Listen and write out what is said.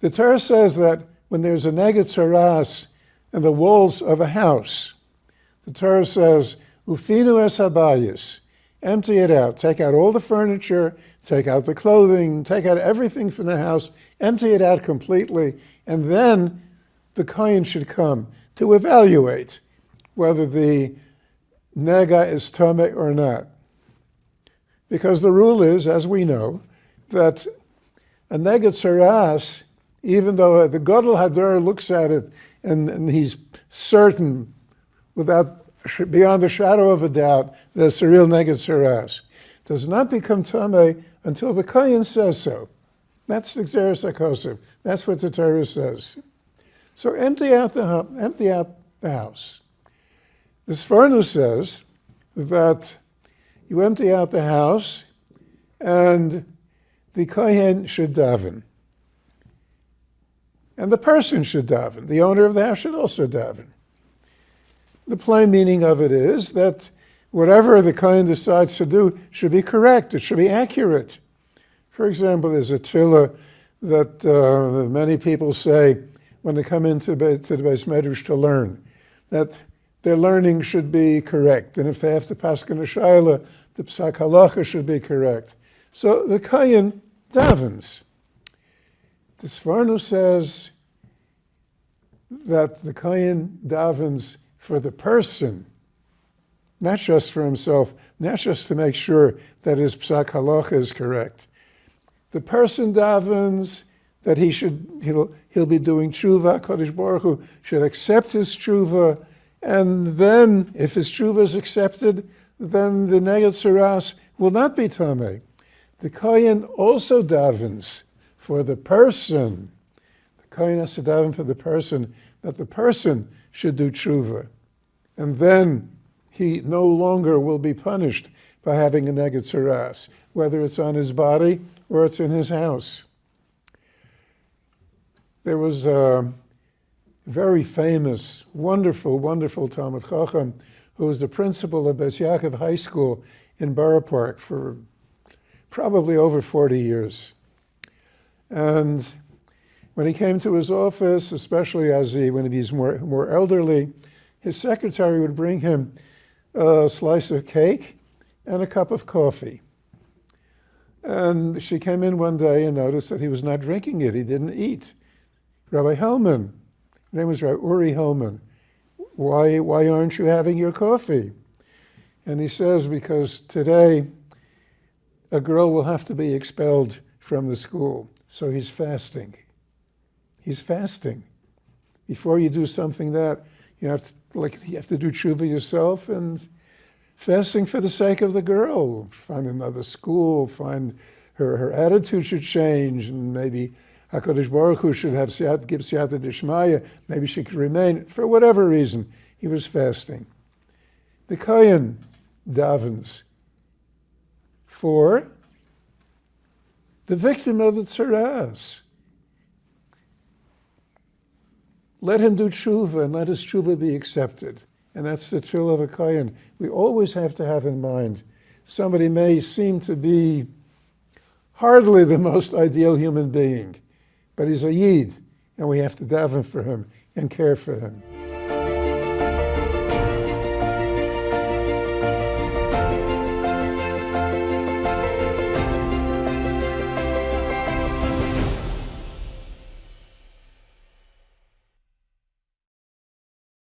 The Torah says that when there's a neged tzaras in the walls of a house, the Torah says, Ufinu es habayis, empty it out. Take out all the furniture, take out the clothing, take out everything from the house, empty it out completely, and then the kohen should come to evaluate whether the nega is tameh or not. Because the rule is, as we know, that a neged tzaras, even though the Gadol Hador looks at it and he's certain, beyond a shadow of a doubt, that it's a real neged tzaras, does not become tameh until the kohen says so. That's the Gzeres HaKosov. That's what the Torah says. So empty out the house. The Sforno says that you empty out the house and the kohen should daven. And the person should daven. The owner of the house should also daven. The plain meaning of it is that whatever the kohen decides to do should be correct. It should be accurate. For example, there's a tefillah that many people say when they come into the Beis Medrash to learn, that their learning should be correct. And if they have to paskin a shayla, the psak halacha should be correct. So the kohen davens. The Sforno says that the kohen davens for the person, not just for himself, not just to make sure that his psak halacha is correct. The person davens that he'll be doing tshuva. Kodesh Baruch Hu should accept his tshuva, and then if his tshuva is accepted, then the neged tzaras will not be tameh. The kohen also davens for the person. The kohen has to daven for the person, that the person should do tshuva. And then he no longer will be punished by having a neged tzaras, whether it's on his body or it's in his house. There was a very famous, wonderful, wonderful Talmid Chacham who was the principal of Beis Yaakov High School in Borough Park for probably over 40 years. And when he came to his office, especially when he's more elderly, his secretary would bring him a slice of cake and a cup of coffee. And she came in one day and noticed that he was not drinking it. He didn't eat. Rabbi Hellman, his name was Rabbi Uri Hellman, why aren't you having your coffee? And he says, because today a girl will have to be expelled from the school, so he's fasting. He's fasting. Before you do something that you have to do tshuva yourself, and fasting for the sake of the girl. Find another school, find her attitude should change, and maybe HaKadosh Baruch Hu should give siyata d'shmaya, maybe she could remain, for whatever reason, he was fasting. The kohen davens for the victim of the tzaras. Let him do tshuva and let his tshuva be accepted. And that's the tefillah of a kohen. We always have to have in mind, somebody may seem to be hardly the most ideal human being, but he's a yid, and we have to daven for him and care for him.